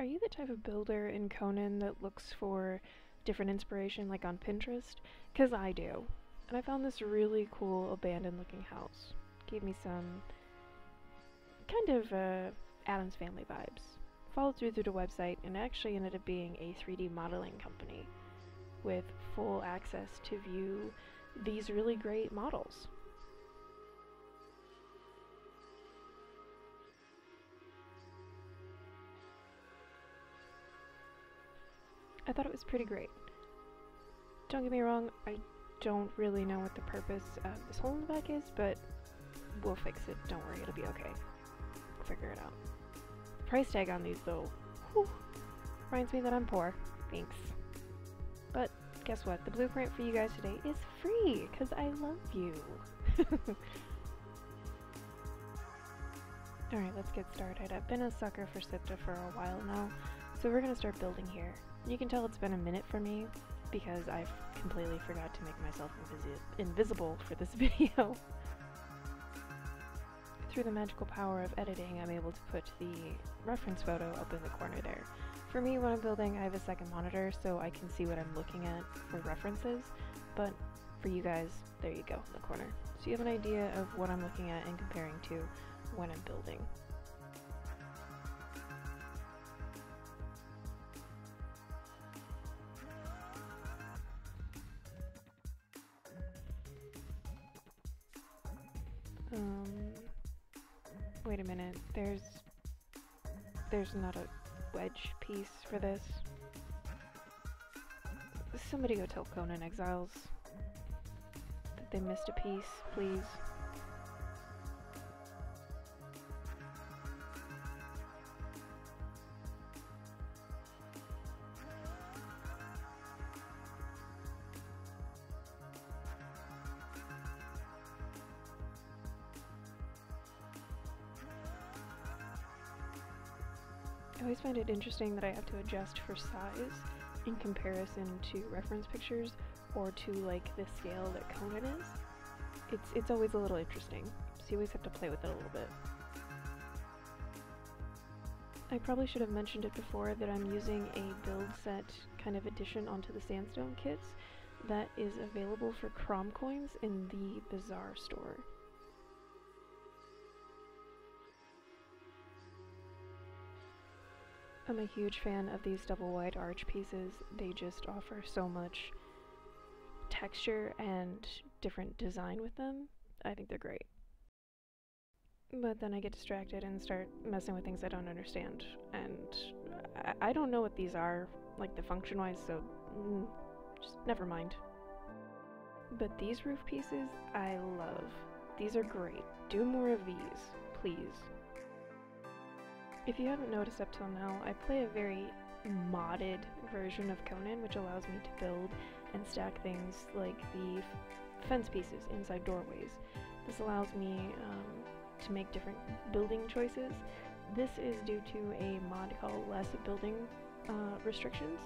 Are you the type of builder in Conan that looks for different inspiration like on Pinterest? 'Cause I do. And I found this really cool abandoned looking house. Gave me some kind of Addams Family vibes. Followed through the website and actually ended up being a 3D modeling company with full access to view these really great models. I thought it was pretty great. Don't get me wrong, I don't really know what the purpose of this hole in the back is, but we'll fix it. Don't worry, it'll be okay. We'll figure it out. Price tag on these though, whew, reminds me that I'm poor. Thanks. But guess what? The blueprint for you guys today is free, because I love you. Alright, let's get started. I've been a sucker for Siptah for a while now, so we're gonna start building here. You can tell it's been a minute for me, because I've completely forgot to make myself invisible for this video. Through the magical power of editing, I'm able to put the reference photo up in the corner there. For me, when I'm building, I have a second monitor, so I can see what I'm looking at for references, but for you guys, there you go, in the corner. So you have an idea of what I'm looking at and comparing to when I'm building. Wait a minute, there's not a wedge piece for this. Somebody go tell Conan Exiles that they missed a piece, please. I always find it interesting that I have to adjust for size in comparison to reference pictures or to like the scale that Conan is. It's always a little interesting, so you always have to play with it a little bit. I probably should have mentioned it before that I'm using a build set kind of addition onto the sandstone kits that is available for Crom coins in the Bazaar store. I'm a huge fan of these double wide arch pieces. They just offer so much texture and different design with them. I think they're great. But then I get distracted and start messing with things I don't understand. And I don't know what these are, like the function-wise, so just never mind. But these roof pieces, I love. These are great. Do more of these, please. If you haven't noticed up till now, I play a very modded version of Conan, which allows me to build and stack things like the fence pieces inside doorways. This allows me to make different building choices. This is due to a mod called Less Building Restrictions.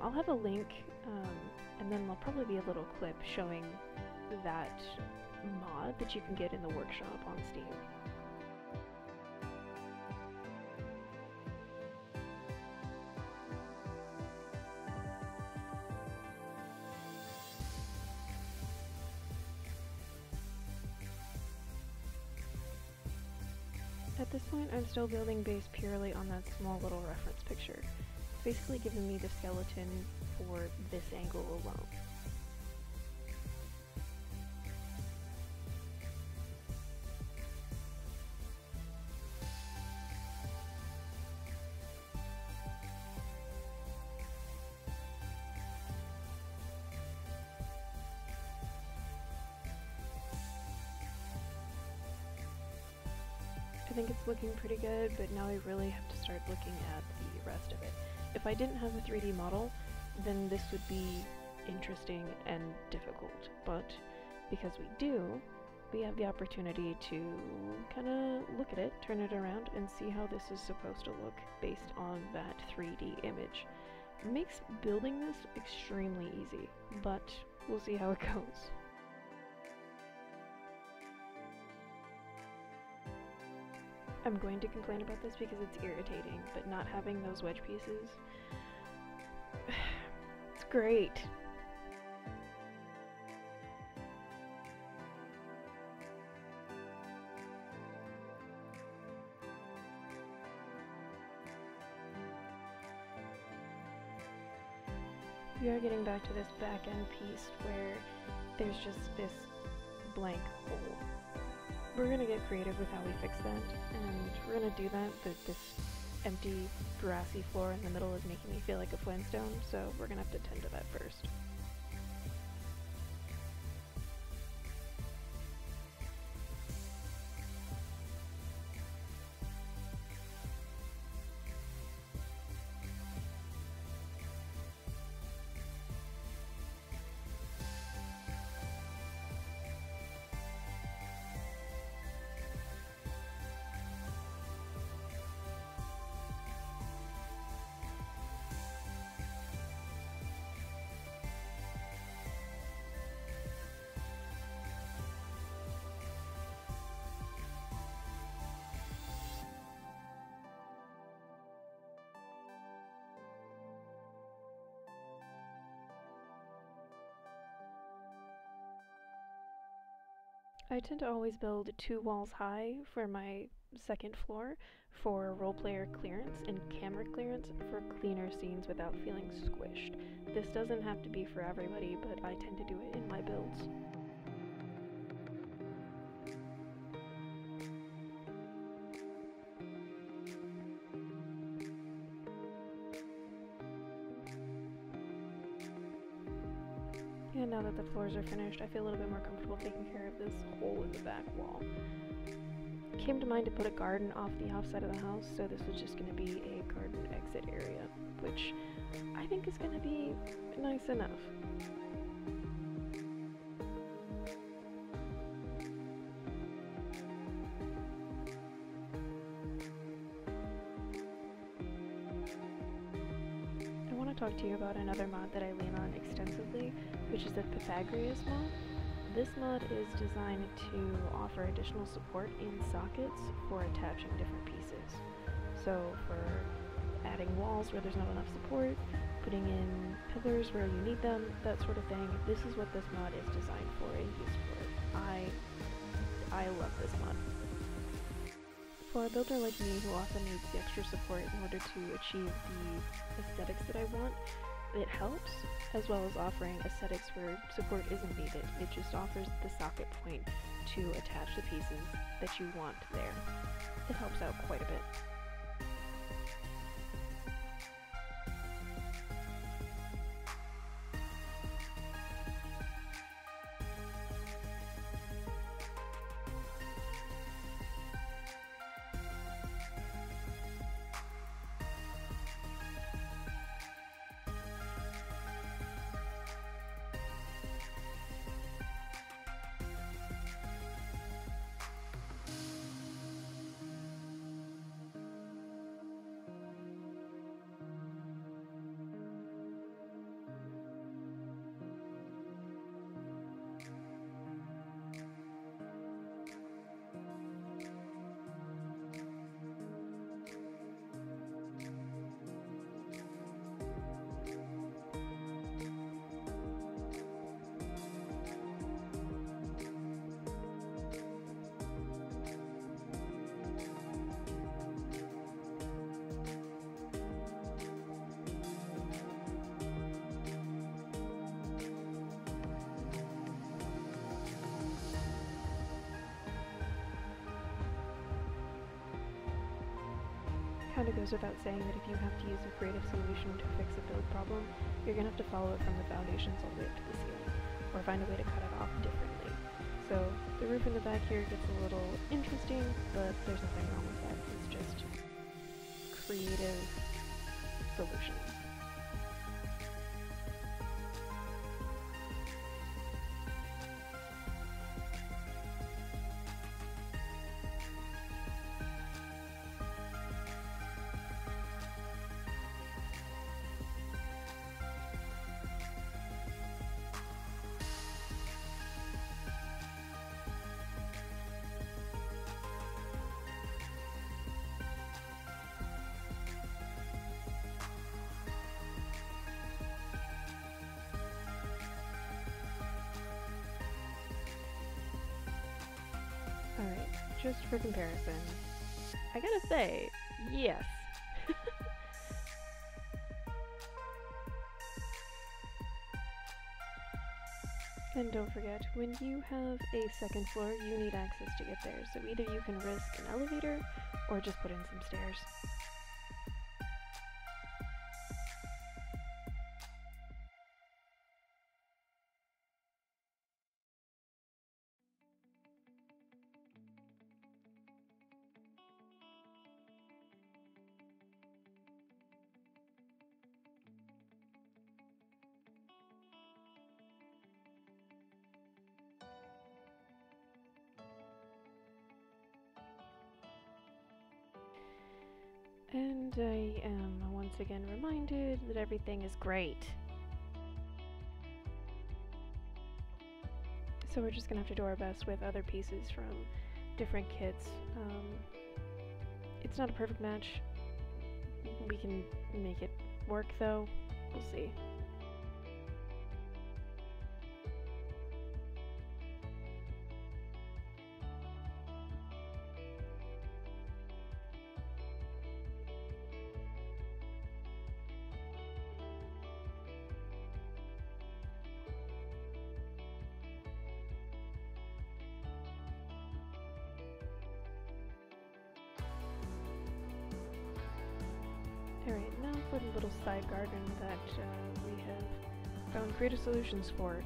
I'll have a link, and then there'll probably be a little clip showing that mod that you can get in the workshop on Steam. At this point, I'm still building based purely on that small little reference picture. It's basically giving me the skeleton for this angle alone. I think it's looking pretty good, but now I really have to start looking at the rest of it. If I didn't have a 3D model, then this would be interesting and difficult, but because we do, we have the opportunity to kind of look at it, turn it around, and see how this is supposed to look based on that 3D image. It makes building this extremely easy, but we'll see how it goes. I'm going to complain about this because it's irritating, but not having those wedge pieces, it's great. We are getting back to this back end piece where there's just this blank hole. We're gonna get creative with how we fix that, and we're gonna do that, but this empty grassy floor in the middle is making me feel like a Flintstone, so we're gonna have to tend to that first. I tend to always build 2 walls high for my second floor for roleplayer clearance and camera clearance for cleaner scenes without feeling squished. This doesn't have to be for everybody, but I tend to do it in my builds. And now that the floors are finished, I feel a little bit more comfortable taking care of this hole in the back wall. It came to mind to put a garden off the offside of the house, so this was just going to be a garden exit area, which I think is going to be nice enough. I want to talk to you about another mod that I lean on extensively, which is the Pythagoras mod. This mod is designed to offer additional support in sockets for attaching different pieces. So for adding walls where there's not enough support, putting in pillars where you need them, that sort of thing, this is what this mod is designed for and used for. I love this mod. For a builder like me who often needs the extra support in order to achieve the aesthetics that I want, it helps, as well as offering aesthetics where support isn't needed. It just offers the socket point to attach the pieces that you want there. It helps out quite a bit. Kind of goes without saying that if you have to use a creative solution to fix a build problem, you're going to have to follow it from the foundations all the way up to the ceiling, or find a way to cut it off differently. So the roof in the back here gets a little interesting, but there's nothing wrong with that. It's just creative solutions. Alright, just for comparison, I gotta say, yes. And don't forget, when you have a second floor, you need access to get there, so either you can risk an elevator, or just put in some stairs. And I am once again reminded that everything is great. So we're just gonna have to do our best with other pieces from different kits. It's not a perfect match. We can make it work though. We'll see. Alright, now for the little side garden that we have found creative solutions for.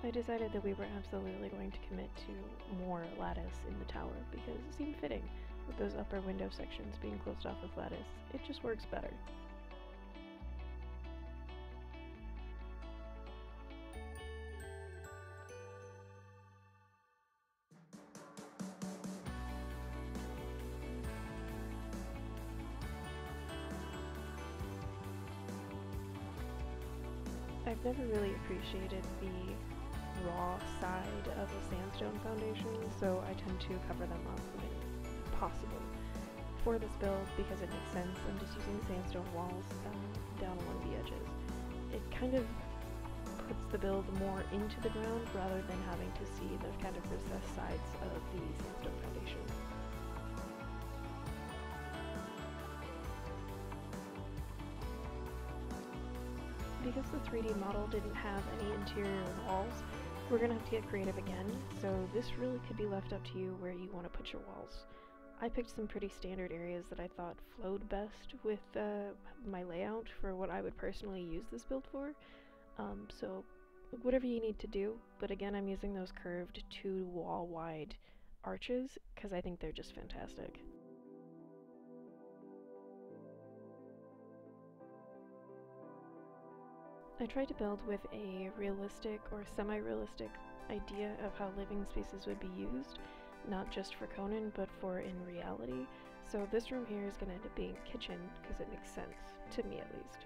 I decided that we were absolutely going to commit to more lattice in the tower because it seemed fitting with those upper window sections being closed off with lattice. It just works better. I've never really appreciated the raw side of a sandstone foundation, so I tend to cover them up when possible. For this build, because it makes sense, I'm just using sandstone walls down along the edges. It kind of puts the build more into the ground rather than having to see the kind of recessed sides of the sandstone foundation. Because the 3D model didn't have any interior walls, we're gonna have to get creative again, so this really could be left up to you where you want to put your walls. I picked some pretty standard areas that I thought flowed best with my layout for what I would personally use this build for, so whatever you need to do, but again I'm using those curved 2 wall wide arches because I think they're just fantastic. I tried to build with a realistic or semi-realistic idea of how living spaces would be used, not just for Conan, but for in reality. So this room here is going to end up being a kitchen, because it makes sense, to me at least.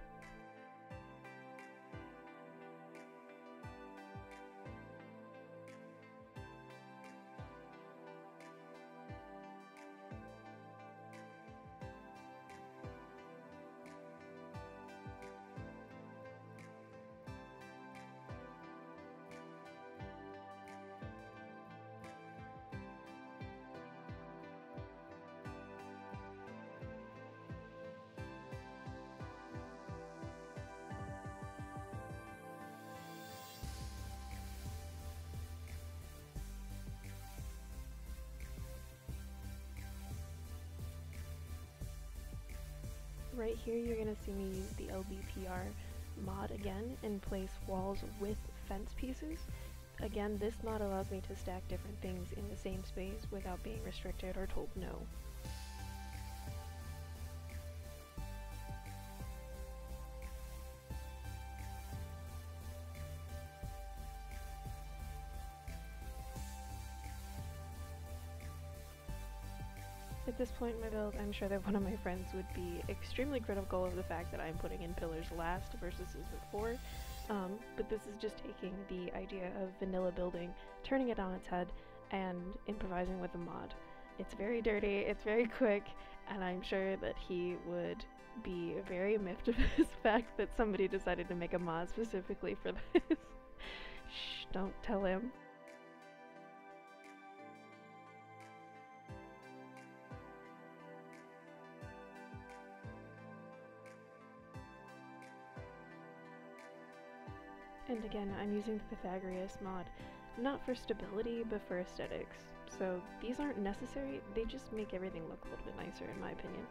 right here you're going to see me use the LBPR mod again and place walls with fence pieces. Again, this mod allows me to stack different things in the same space without being restricted or told no. At this point in my build, I'm sure that one of my friends would be extremely critical of the fact that I'm putting in pillars last versus before, but this is just taking the idea of vanilla building, turning it on its head, and improvising with a mod. It's very dirty, it's very quick, and I'm sure that he would be very miffed of this fact that somebody decided to make a mod specifically for this. Shh, don't tell him. And again, I'm using the Pythagoras mod, not for stability, but for aesthetics. So these aren't necessary, they just make everything look a little bit nicer in my opinion.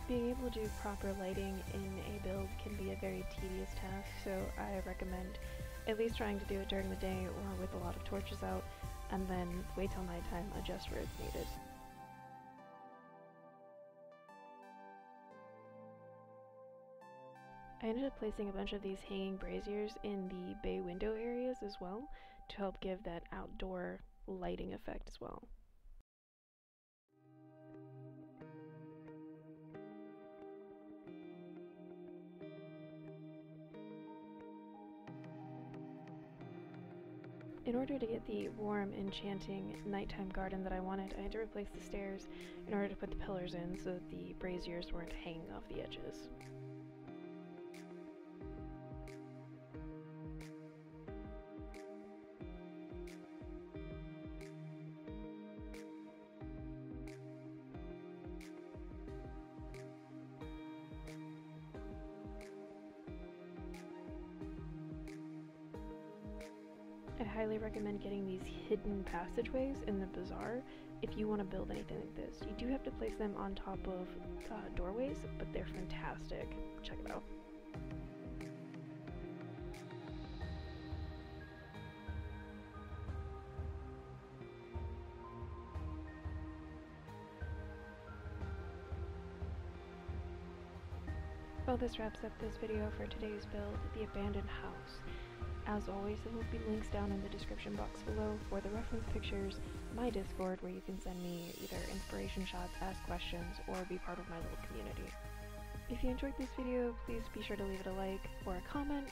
Being able to do proper lighting in a build can be a very tedious task, so I recommend at least trying to do it during the day or with a lot of torches out, and then wait till nighttime, adjust where it's needed. I ended up placing a bunch of these hanging braziers in the bay window areas as well, to help give that outdoor lighting effect as well. In order to get the warm, enchanting nighttime garden that I wanted, I had to replace the stairs in order to put the pillars in so that the braziers weren't hanging off the edges. I highly recommend getting these hidden passageways in the bazaar if you want to build anything like this. You do have to place them on top of doorways, but they're fantastic. Check it out. Well, this wraps up this video for today's build, The Abandoned House. As always, there will be links down in the description box below for the reference pictures, my Discord where you can send me either inspiration shots, ask questions, or be part of my little community. If you enjoyed this video, please be sure to leave it a like or a comment.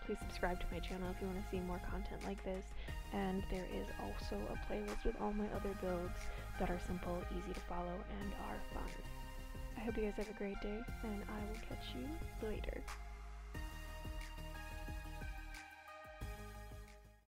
Please subscribe to my channel if you want to see more content like this, and there is also a playlist with all my other builds that are simple, easy to follow, and are fun. I hope you guys have a great day, and I will catch you later.